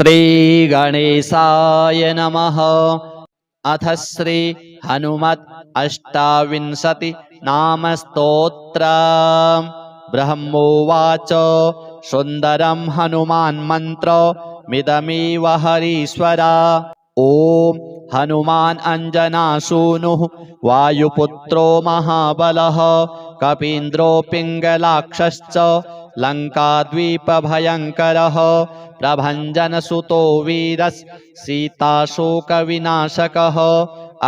श्रीगणेशाय नमः। अथ श्री हनुमत् अष्टाविंशति नाम स्तोत्र। ब्रह्मोवाच सुंदरं हनुमान् मंत्र मिदमेव हरीश्वरा। ओम हनुमान् अंजनासूनुः वायुपुत्रो महाबलः कपीन्द्रो पिंगलाक्षश्च लंकाद्वीपभयङ्करः प्रभञ्जनसुतो वीरस् सीताशोकविनाशकः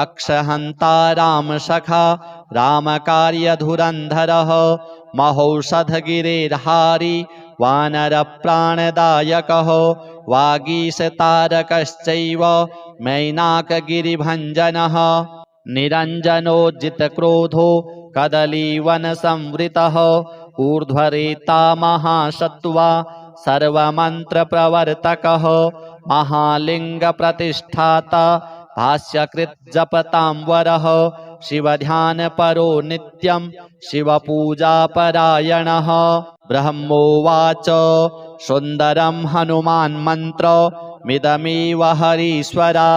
अक्षहन्ता रामसखा रामकार्यधुरन्धरः महौषधगिरिर्हारी वानरप्राणदायकः वागीशतारकश्चैव मैनाकगिरिभञ्जनः निरञ्जनोज्जितक्रोधो कदलीवनसंवृतः ऊर्ध्वरेता महासत्त्वा सर्वमन्त्रप्रवर्तकः महालिङ्गप्रतिष्ठाता भाष्यकृज्जपतांवरः शिवध्यानपरो नित्यं शिवपूजापरायणः। ब्रह्मोवाच सुन्दरं हनुमान् मंत्र मिदमेव हरीश्वरा।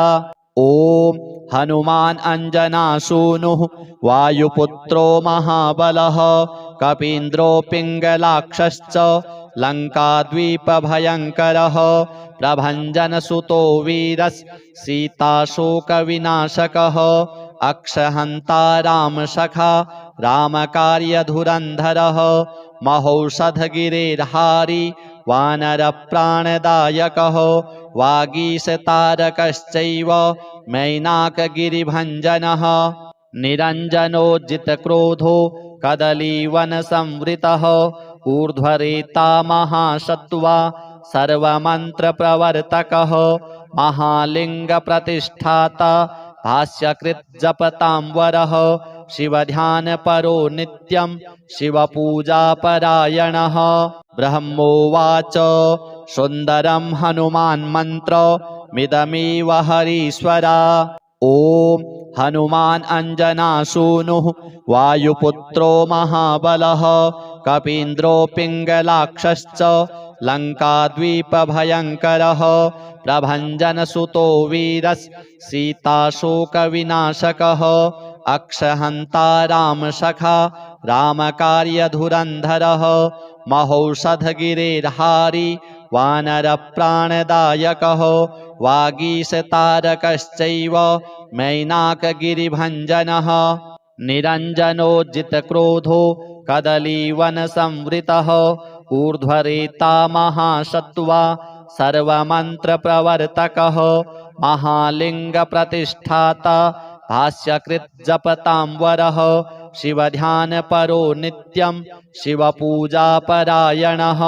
ओम हनुमान् अंजनासूनुः वायुपुत्रो महाबलः कपीन्द्रो पिंगलाक्षश्च लंकाद्वीपभयङ्करः प्रभञ्जनसुतो वीरस् सीताशोकविनाशकः अक्षहन्ता रामसखा रामकार्यधुरन्धरः महौषधगिरिर्हारी वानरप्राणदायकः वागीशतारकश्चैव मैनाकगिरिभञ्जनः निरञ्जनोज्जितक्रोधो कदलीवनसंवृतः ऊर्ध्वरेता महासत्त्वा सर्वमन्त्रप्रवर्तकः महालिङ्गप्रतिष्ठाता भाष्यकृज्जपतांवरः शिवध्यानपरो नित्यं शिवपूजापरायणः। ब्रह्मोवाच सुन्दरं हनुमान् मंत्र मिदमेव हरीश्वरा। ओम हनुमान् अंजनासूनुः वायुपुत्रो महाबलः कपीन्द्रो पिंगलाक्षश्च लंकाद्वीपभयङ्करः प्रभञ्जनसुतो वीरस् सीताशोकविनाशकः अक्षहन्ता रामसखा रामकार्यधुरन्धरः महौषधगिरिर्हारी वानरप्राणदायकः वागीशतारकश्चैव मैनाकगिरिभञ्जनः निरञ्जनोज्जितक्रोधो कदलीवनसंवृतः ऊर्ध्वरेता महासत्त्वा सर्वमन्त्रप्रवर्तकः महालिङ्गप्रतिष्ठाता भाष्यकृज्जपतांवरः शिवध्यानपरो नित्यं शिवपूजापरायणः।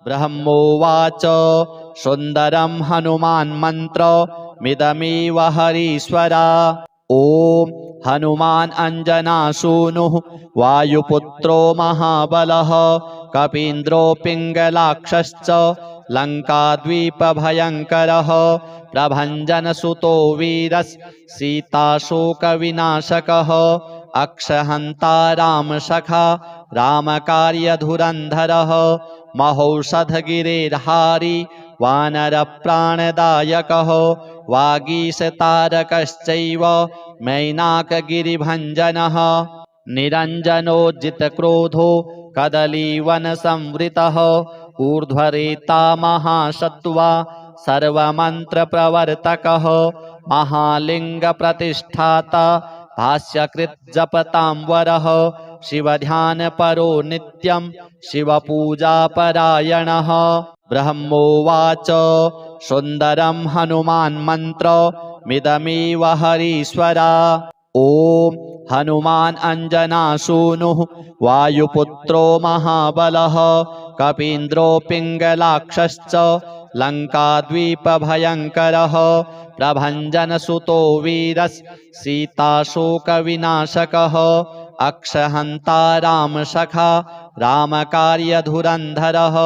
ब्रह्मोवाच सुन्दरं हनुमान् मंत्र मिदमेव हरीश्वरा। ओम हनुमान् अंजनासूनुः वायुपुत्रो महाबलः कपीन्द्रो पिंगलाक्षश्च लंकाद्वीपभयङ्करः प्रभञ्जनसुतो वीरस् सीताशोकविनाशकः अक्षहन्ता रामसखा रामकार्यधुरन्धरः महौषधगिरिर्हारी वानरप्राणदायकः वागीशतारकश्चैव मैनाकगिरिभञ्जनः निरञ्जनोज्जितक्रोधो कदलीवनसंवृतः ऊर्ध्वरेता महासत्त्वा सर्वमन्त्रप्रवर्तकः महालिङ्गप्रतिष्ठाता भाष्यकृज्जपतांवरः शिवध्यानपरो नित्यं शिवपूजापरायणः। ब्रह्मोवाच सुन्दरं हनुमान् मंत्र मिदमेव हरीश्वरा। ओम हनुमान् अंजनासूनुः वायुपुत्रो महाबलः कपीन्द्रो पिंगलाक्षश्च लंकाद्वीपभयङ्करः प्रभञ्जनसुतो वीरस् सीताशोकविनाशकः अक्षहन्ता रामसखा रामकार्यधुरन्धरः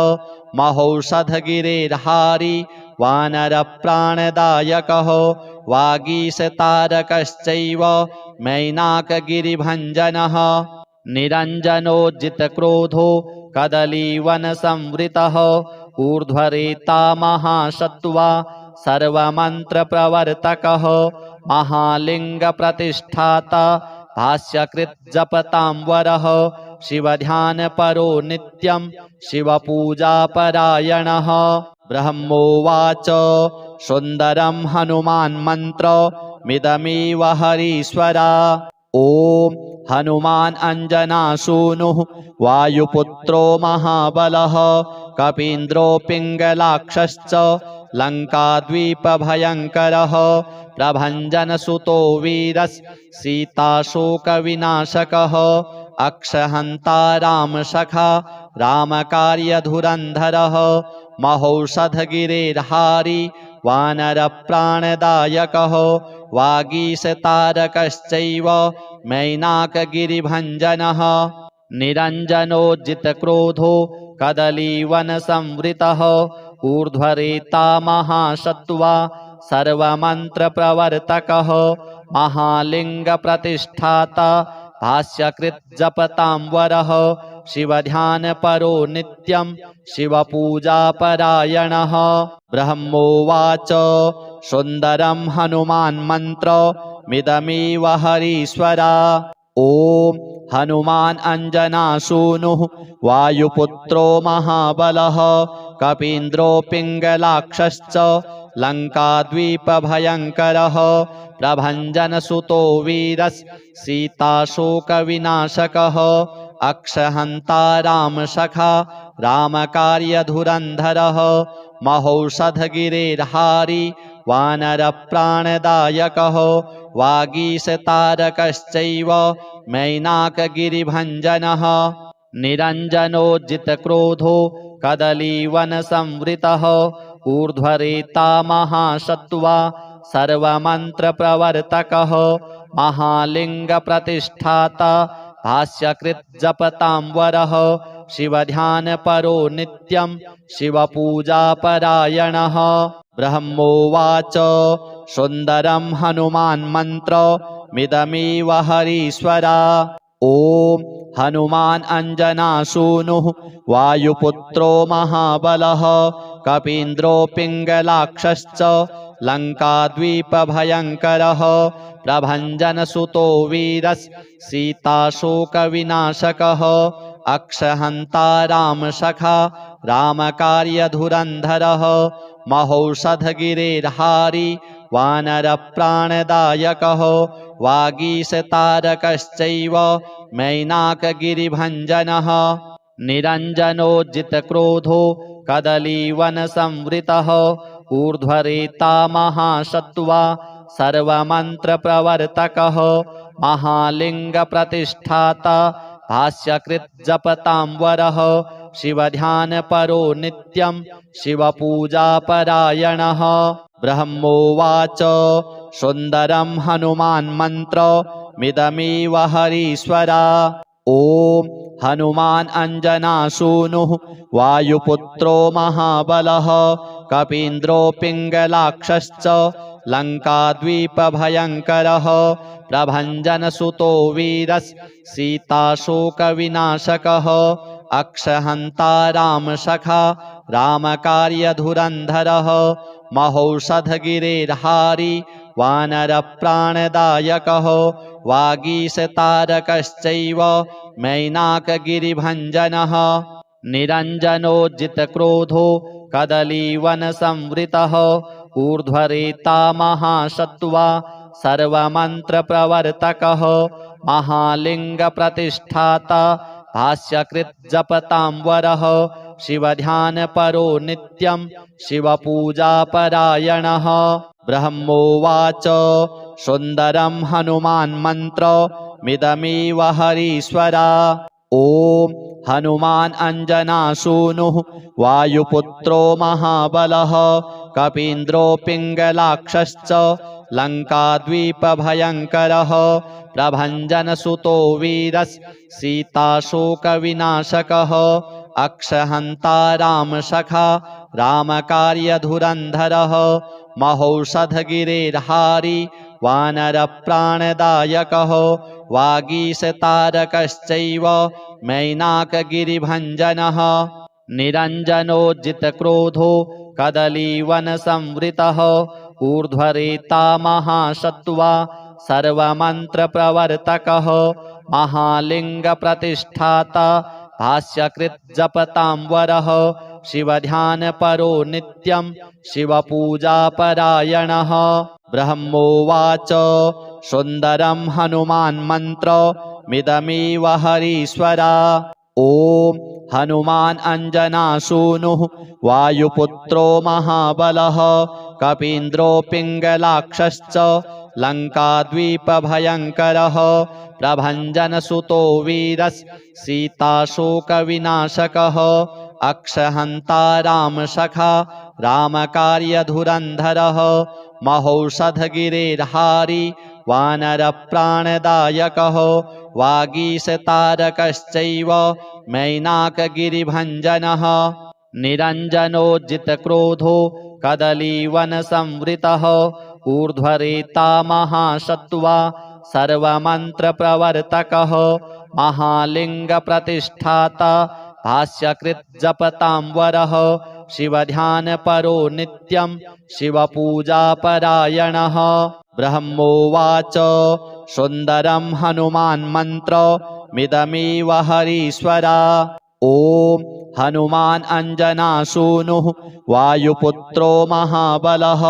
महौषधगिरिर्हारी वानरप्राणदायकः वागीशतारकश्चैव मैनाकगिरिभञ्जनः निरञ्जनोज्जितक्रोधो कदलीवनसंवृतः ऊर्ध्वरेता महासत्त्वा सर्वमन्त्रप्रवर्तकः महालिङ्गप्रतिष्ठाता भाष्यकृज्जपतांवरः शिवध्यानपरो नित्यं शिवपूजापरायणः। ब्रह्मोवाच सुन्दरं हनुमान्मन्त्रमिदमेव हरीश्वरा। ॐ हनुमान् अञ्जनासूनुः वायुपुत्रो महाबलः कपीन्द्रो पिङ्गलाक्षश्च लङ्काद्वीपभयङ्करः प्रभञ्जनसुतो वीरः सीताशोकविनाशकः अक्षहन्ता रामसखा रामकार्यधुरन्धरः महौषधगिरिर्हारी वानरप्राणदायकः वागीशतारकश्चैव मैनाकगिरिभञ्जनः निरञ्जनोज्जितक्रोधो कदलीवनसंवृतः ऊर्ध्वरेता महासत्त्वा सर्वमन्त्रप्रवर्तकः महालिङ्गप्रतिष्ठाता भाष्यकृज्जपतांवरः शिवध्यानपरो नित्यं शिवपूजापरायणः। ब्रह्मोवाच सुन्दरं हनुमान्मन्त्रमिदमेव हरीश्वरा। ॐ हनुमान् अञ्जनासूनुः वायुपुत्रो महाबलः कपीन्द्रो पिङ्गलाक्षश्च लङ्काद्वीपभयङ्करः प्रभञ्जनसुतो वीरः सीताशोकविनाशकः अक्षहन्ता रामसखा रामकार्यधुरन्धरः महौषधगिरिर्हारी वानरप्राणदायकः वागीशतारकश्चैव मैनाकगिरिभञ्जनः निरञ्जनोज्जितक्रोधो कदलीवनसंवृतः ऊर्ध्वरेता महासत्त्वा सर्वमन्त्रप्रवर्तकः महालिङ्गप्रतिष्ठाता भाष्यकृज्जपतांवरः शिवध्यानपरो नित्यं शिवपूजापरायणः। ब्रह्मोवाच सुन्दरं हनुमान्मन्त्रमिदमेव हरीश्वरा। ॐ हनुमान् अञ्जनासूनुः वायुपुत्रो महाबलः कपीन्द्रो पिङ्गलाक्षश्च लङ्काद्वीपभयङ्करः प्रभञ्जनसुतो वीरः सीताशोकविनाशकः अक्षहन्ता रामसखा रामकार्यधुरन्धरः महौषधगिरिर्हारी वानरप्राणदायकः वागीशतारकश्चैव मैनाकगिरिभञ्जनः निरञ्जनोज्जितक्रोधो कदलीवनसंवृतः ऊर्ध्वरेता महासत्त्वा सर्वमन्त्रप्रवर्तकः महालिङ्गप्रतिष्ठाता भाष्यकृज्जपतांवरः शिवध्यानपरो नित्यं शिवपूजापरायणः। ब्रह्मोवाच सुन्दरं हनुमान्मन्त्रमिदमेव हरीश्वरा। ॐ हनुमान् अञ्जनासूनुः वायुपुत्रो महाबलः कपीन्द्रो पिङ्गलाक्षश्च लङ्काद्वीपभयङ्करः प्रभञ्जनसुतो वीरः सीताशोकविनाशकः अक्षहन्ता रामसखा रामकार्यधुरन्धरः महौषधगिरिर्हारी वानरप्राणदायकः वागीशतारकश्चैव मैनाकगिरिभञ्जनः निरञ्जनोज्जितक्रोधो कदलीवनसंवृतः ऊर्ध्वरेता महासत्त्वा सर्वमन्त्रप्रवर्तकः महालिङ्गप्रतिष्ठाता भाष्यकृज्जपतांवरः शिवध्यानपरो नित्यं शिवपूजापरायणः। ब्रह्मोवाच सुन्दरं हनुमान्मन्त्रमिदमेव हरीश्वरा। ॐ हनुमान् अञ्जनासूनुः वायुपुत्रो महाबलः कपीन्द्रो पिङ्गलाक्षश्च लङ्काद्वीपभयङ्करः प्रभञ्जनसुतो वीरः सीताशोकविनाशकः अक्षहन्ता रामसखा रामकार्यधुरन्धरः महौषधगिरिर्हारी वानरप्राणदायकः वागीशतारकश्चैव मैनाकगिरिभञ्जनः निरञ्जनोज्जितक्रोधो कदलीवनसंवृतः ऊर्ध्वरेता महासत्त्वा सर्वमन्त्रप्रवर्तकः महालिङ्गप्रतिष्ठाता भाष्यकृज्जपताम्बरः शिवध्यानपरो नित्यं शिवपूजापरायणः। ब्रह्मोवाच सुन्दरं हनुमान्मन्त्रमिदमेव हरीश्वरा। ॐ हनुमान् अञ्जनासूनुः वायुपुत्रो महाबलः कपीन्द्रो पिङ्गलाक्षश्च लङ्काद्वीपभयङ्करः प्रभञ्जनसुतो वीरस्सीताशोकविनाशकः अक्षहन्ता रामसखा रामकार्यधुरन्धरः महौषधगिरिर्हारी वानरप्राणदायकः वागीशतारकश्चैव मैनाकगिरिभञ्जनः निरञ्जनोज्जितक्रोधो कदलीवनसंवृतः ऊर्ध्वरेता महासत्त्वा सर्वमन्त्रप्रवर्तकः महालिङ्गप्रतिष्ठाता भाष्यकृज्जपताम्बरः शिवध्यानपरो नित्यं शिवपूजापरायणः। ब्रह्मोवाच सुन्दरं हनुमान्मन्त्रमिदमेव हरीश्वरा। ॐ हनुमान् अञ्जनासूनुः वायुपुत्रो महाबलः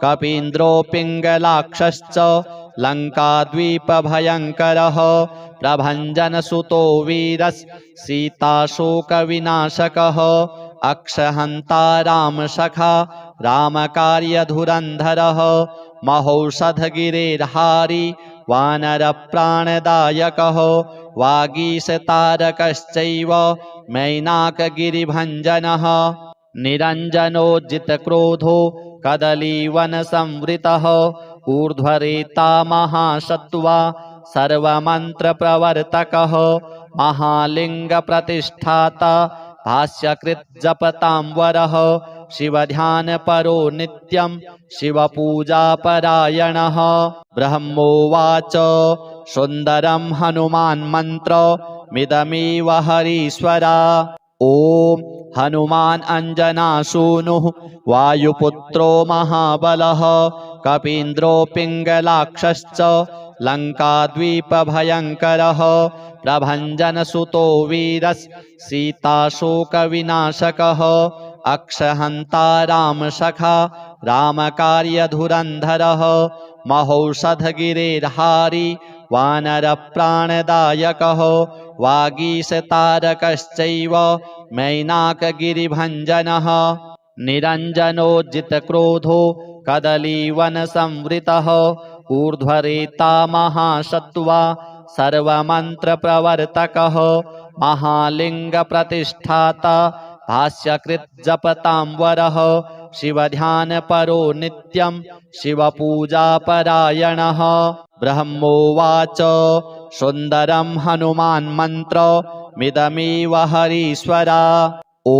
कपीन्द्रो पिङ्गलाक्षश्च लङ्काद्वीपभयङ्करः प्रभञ्जनसुतो वीरस्सीताशोकविनाशकः अक्षहन्ता रामसखा रामकार्यधुरन्धरः महौषधगिरिर्हारी वानरप्राणदायकः वागीशतारकश्चैव मैनाकगिरिभञ्जनः निरञ्जनोज्जितक्रोधो कदलीवनसंवृतः ऊर्ध्वरेता महासत्त्वा सर्वमन्त्रप्रवर्तकः महालिङ्गप्रतिष्ठाता भाष्यकृज्जपताम्बरः शिवध्यानपरो नित्यं शिवपूजापरायणः। ब्रह्मोवाच सुन्दरं हनुमान्मन्त्रमिदमेव हरीश्वरा। ॐ हनुमान् अञ्जनासूनुः वायुपुत्रो महाबलः कपीन्द्रो पिङ्गलाक्षश्च लङ्काद्वीपभयङ्करः प्रभञ्जनसुतो वीरस्सीताशोकविनाशकः अक्षहन्ता रामसखा रामकार्यधुरन्धरः महौषधगिरिर्हारी वानरप्राणदायकः वागीशतारकश्चैव मैनाकगिरिभञ्जनः निरञ्जनोज्जितक्रोधो कदलीवनसंवृतः ऊर्ध्वरेता महासत्त्वा सर्वमन्त्रप्रवर्तकः महालिङ्गप्रतिष्ठाता भाष्यकृज्जपताम्बरः शिवध्यानपरो नित्यं शिवपूजापरायणः। ब्रह्मोवाच सुन्दरं हनुमान्मन्त्रमिदमेव हरीश्वरा। ॐ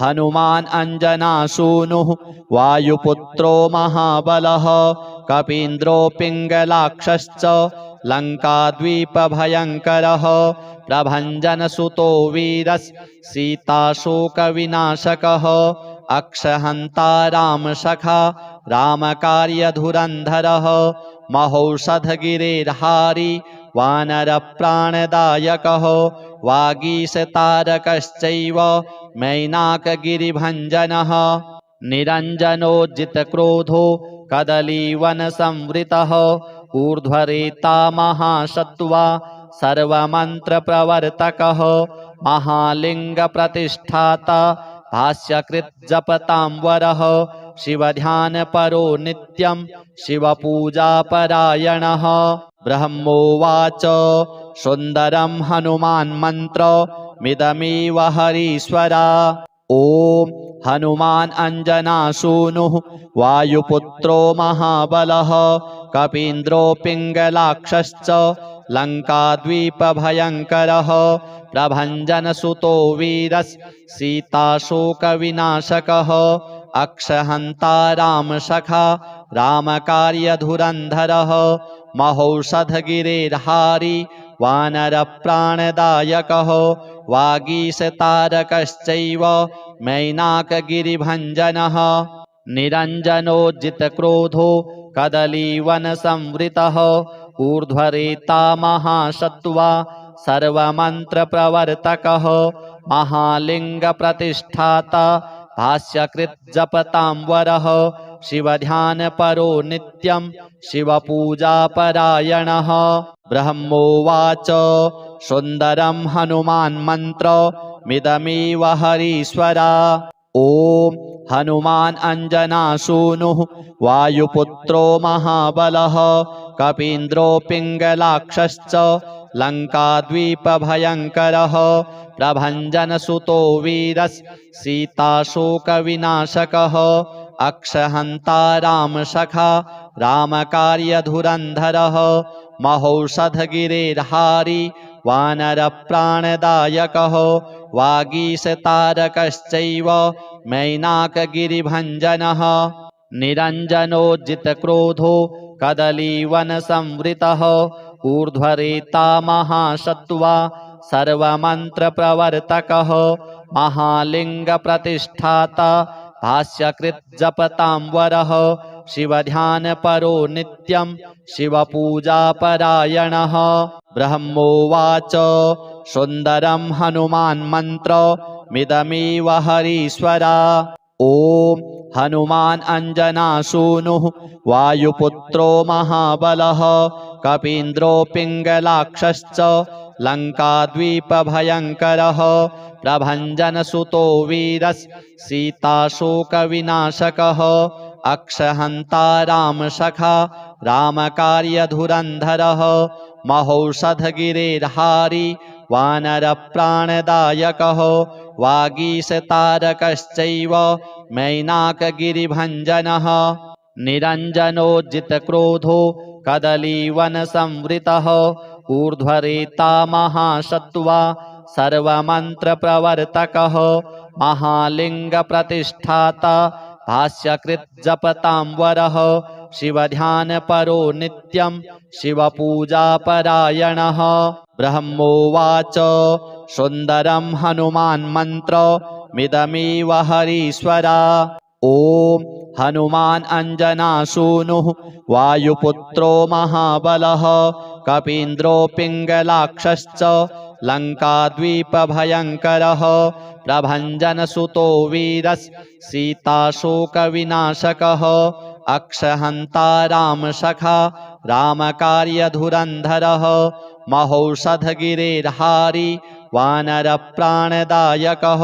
हनुमान् अञ्जनासूनुः वायुपुत्रो महाबलः कपीन्द्रो पिङ्गलाक्षश्च लङ्काद्वीपभयङ्करः प्रभञ्जनसुतो वीरस्सीताशोकविनाशकः अक्षहन्ता रामसखा रामकार्यधुरन्धरः महौषधगिरिर्हारी वानरप्राणदायकः वागीशतारकश्चैव मैनाकगिरिभञ्जनः निरञ्जनोज्जितक्रोधो कदलीवनसंवृतः ऊर्ध्वरेता महासत्त्वा सर्वमन्त्रप्रवर्तकः महालिङ्गप्रतिष्ठाता भाष्यकृज्जपताम्बरः शिवध्यानपरो नित्यं शिवपूजापरायणः। ब्रह्मोवाच सुन्दरं हनुमान्मन्त्रमिदमेव हरीश्वरा। ॐ हनुमान् अञ्जनासूनुः वायुपुत्रो महाबलः कपीन्द्रो पिङ्गलाक्षश्च लङ्काद्वीपभयङ्करः प्रभञ्जनसुतो वीरस्सीताशोकविनाशकः अक्षहन्ता रामसखा रामकार्यधुरन्धरः महौषधगिरिर्हारी वानरप्राणदायकः वागीशतारकश्चैव मैनाकगिरिभञ्जनः निरञ्जनोज्जितक्रोधो कदलीवनसंवृतः ऊर्ध्वरेता महासत्त्वा सर्वमन्त्रप्रवर्तकः महालिङ्गप्रतिष्ठाता भाष्यकृज्जपताम्बरः शिवध्यानपरो नित्यं शिवपूजापरायणः ब्रह्मोवाच सुन्दरं हनुमान्मन्त्रमिदमेव हरीश्वरा ॐ हनुमान् अञ्जनासूनुः वायुपुत्रो महाबलः कपीन्द्रो पिङ्गलाक्षश्च लङ्काद्वीपभयङ्करः प्रभञ्जनसुतो वीरस्सीताशोकविनाशकः अक्षहन्ता रामसखा रामकार्यधुरन्धरः महौषधगिरिर्हारी वानरप्राणदायकः वागीशतारकश्चैव मैनाकगिरिभञ्जनः निरञ्जनोज्जितक्रोधो कदलीवनसंवृतः ऊर्ध्वरेता महासत्त्वा सर्वमन्त्रप्रवर्तकः महालिङ्गप्रतिष्ठाता भाष्यकृज्जपताम्बरः शिवध्यानपरो नित्यं शिवपूजापरायणः ब्रह्मोवाच सुन्दरं हनुमान्मन्त्रमिदमेव हरीश्वरा ॐ हनुमान् अञ्जनासूनुः वायुपुत्रो महाबलः कपीन्द्रो पिङ्गलाक्षश्च लङ्काद्वीपभयङ्करः प्रभञ्जनसुतो वीरस्सीताशोकविनाशकः अक्षहन्ता रामसखा रामकार्यधुरन्धरः महौषधगिरिर्हारी वानरप्राणदायकः वागीशतारकश्चैव मैनाकगिरिभञ्जनः निरञ्जनोज्जितक्रोधो कदलीवनसंवृतः ऊर्ध्वरेता महासत्त्वा सर्वमन्त्रप्रवर्तकः महालिङ्गप्रतिष्ठाता भाष्यकृज्जपताम्बरः शिवध्यानपरो नित्यं शिवपूजापरायणः ब्रह्मोवाच सुन्दरं हनुमान्मन्त्रमिदमेव हरीश्वरा ॐ हनुमान् अञ्जनासूनुः वायुपुत्रो महाबलः कपीन्द्रो पिङ्गलाक्षश्च लङ्काद्वीपभयङ्करः प्रभञ्जनसुतो वीरस्सीताशोकविनाशकः अक्षहन्ता रामसखा रामकार्यधुरन्धरः महौषधगिरिर्हारी वानरप्राणदायकः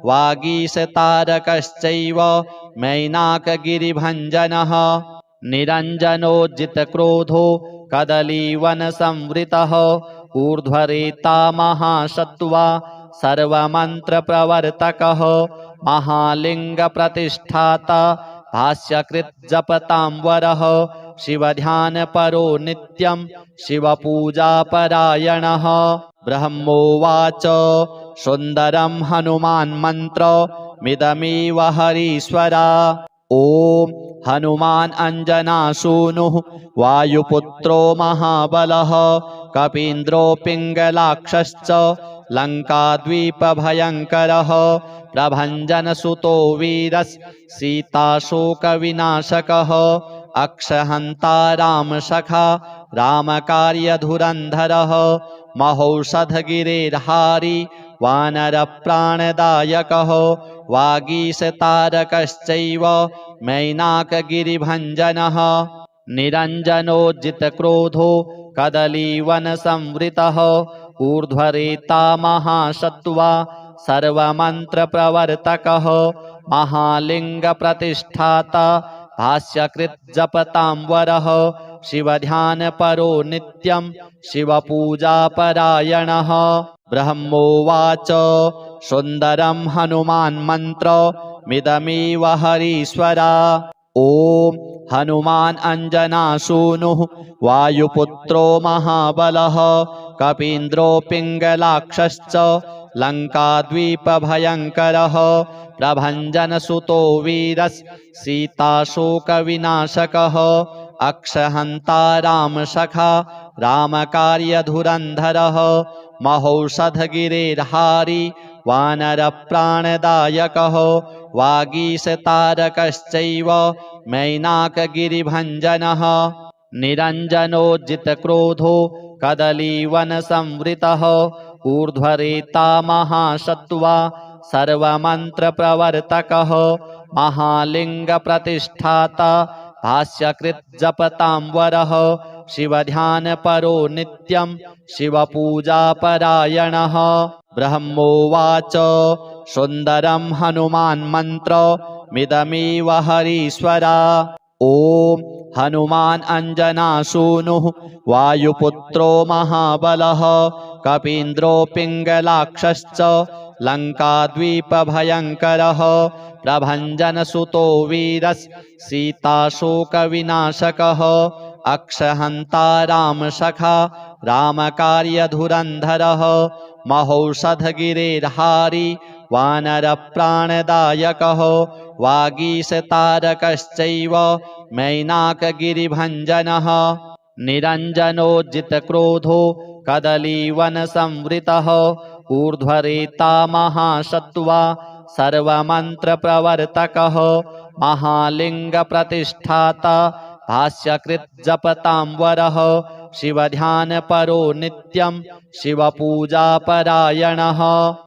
वागीशतारकश्चैव मैनाकगिरिभञ्जनः निरञ्जनोज्जितक्रोधो कदलीवनसंवृतः ऊर्ध्वरेता महासत्त्वा सर्वमन्त्रप्रवर्तकः महालिङ्गप्रतिष्ठाता भाष्यकृज्जपताम्बरः शिवध्यानपरो नित्यं शिवपूजापरायणः ब्रह्मोवाच सुन्दरं हनुमान्मन्त्रमिदमेव हरीश्वरा ॐ हनुमान् अञ्जनासूनुः वायुपुत्रो महाबलः कपीन्द्रो पिङ्गलाक्षश्च लङ्काद्वीपभयङ्करः प्रभञ्जनसुतो वीरस्सीताशोकविनाशकः अक्षहन्ता रामसखा रामकार्यधुरन्धरः महौषधगिरिर्हारी वानरप्राणदायकः वागीशतारकश्चैव मैनाकगिरिभञ्जनः निरञ्जनोज्जितक्रोधो कदलीवनसंवृतः ऊर्ध्वरेता महासत्त्वा सर्वमन्त्रप्रवर्तकः महालिङ्गप्रतिष्ठाता भाष्यकृज्जपताम्बरः शिवध्यानपरो नित्यं शिवपूजापरायणः ब्रह्मोवाच सुन्दरं हनुमान्मन्त्रमिदमेव हरीश्वरा ॐ हनुमान् अञ्जनासूनुः वायुपुत्रो महाबलः कपीन्द्रो पिङ्गलाक्षश्च लङ्काद्वीपभयङ्करः प्रभञ्जनसुतो वीरस्सीताशोकविनाशकः अक्षहन्ता रामसखा रामकार्यधुरन्धरः महौषधगिरिर्हारी वानरप्राणदायकः वागीशतारकश्चैव मैनाकगिरिभञ्जनः निरञ्जनोज्जितक्रोधो कदलीवनसंवृतः ऊर्ध्वरेता महासत्त्वा सर्वमन्त्रप्रवर्तकः महालिङ्गप्रतिष्ठाता भाष्यकृज्जपताम्बरः शिवध्यानपरो नित्यं शिवपूजापरायणः ब्रह्मोवाच सुन्दरं हनुमान्मन्त्रमिदमेव हरीश्वरा ॐ हनुमान् अञ्जनासूनुः वायुपुत्रो महाबलः कपीन्द्रो पिङ्गलाक्षश्च लङ्काद्वीपभयङ्करः प्रभञ्जनसुतो वीरः सीताशोकविनाशकः अक्षहन्ता रामसखा रामकार्यधुरन्धरः महौषधगिरिर्हारी वानरप्राणदायकः वागीशतारकश्चैव मैनाकगिरिभञ्जनः निरञ्जनोज्जितक्रोधो कदलीवनसंवृतः ऊर्ध्वरेता महासत्त्वा सर्वमन्त्रप्रवर्तकः महालिङ्गप्रतिष्ठाता भाष्यकृज्जपताम्बरः शिवध्यानपरो नित्यं शिवपूजापरायणः